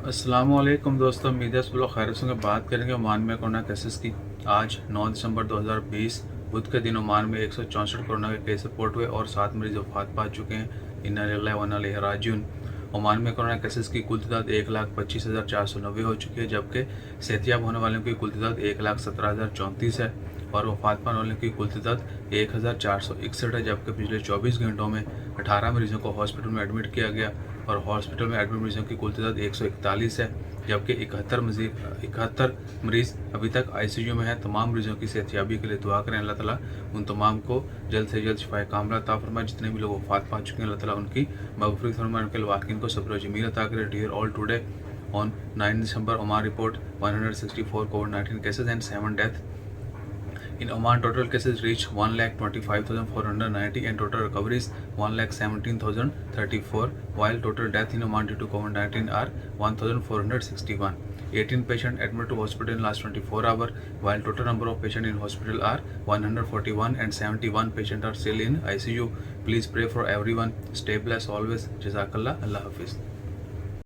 अस्सलाम वालेकुम दोस्तों, उम्मीद है सब लोग खैर से बात करेंगे ओमान में कोरोना केसेस की। आज 9 दिसंबर 2020 बुध के दिन ओमान में 164 कोरोना के केस रिपोर्ट हुए और 7 मरीज वफात पा चुके हैं। इन्ना लिल्लाहि व इन्ना इलैहि राजिऊन। ओमान में कोरोना केसेस की कुल तादाद 1,25,490 हो चुकी है, जबकि सेहतियाब होने वालों की कुल तादाद 1,17,034 है और वफात पाने वालों की कुल तादाद 1,461 है। जबकि पिछले 24 घंटों में 18 मरीजों को हॉस्पिटल में एडमिट किया गया और हॉस्पिटल में एडमिट मरीजों की कुल तादाद 141 है, जबकि 71 मरीज़ अभी तक आईसीयू में है। तमाम मरीजों की सेहतियाबी के लिए दुआ करें, अल्लाह ताला उन तमाम को जल्द से जल्द शिफाए कामिला अता फरमाए। जितने भी लोग वफात पा चुके हैं, अल्लाह ताला उनकी मग़फ़िरत फरमाए, उनके वाक़िन को सब्र व जमील अता करे। Dear all, today on 9 December, Oman report 164 COVID-19 cases and 7 deaths. In Oman, total cases reached 1,25,490 and total recoveries 1,17,034, while total deaths in Oman due to COVID-19 are 1,461. 18 patients admitted to hospital in last 24 hours, while total number of patients in hospital are 141 and 71 patients are still in ICU. Please pray for everyone. Stay blessed always. Jazakallah. Allah Hafiz.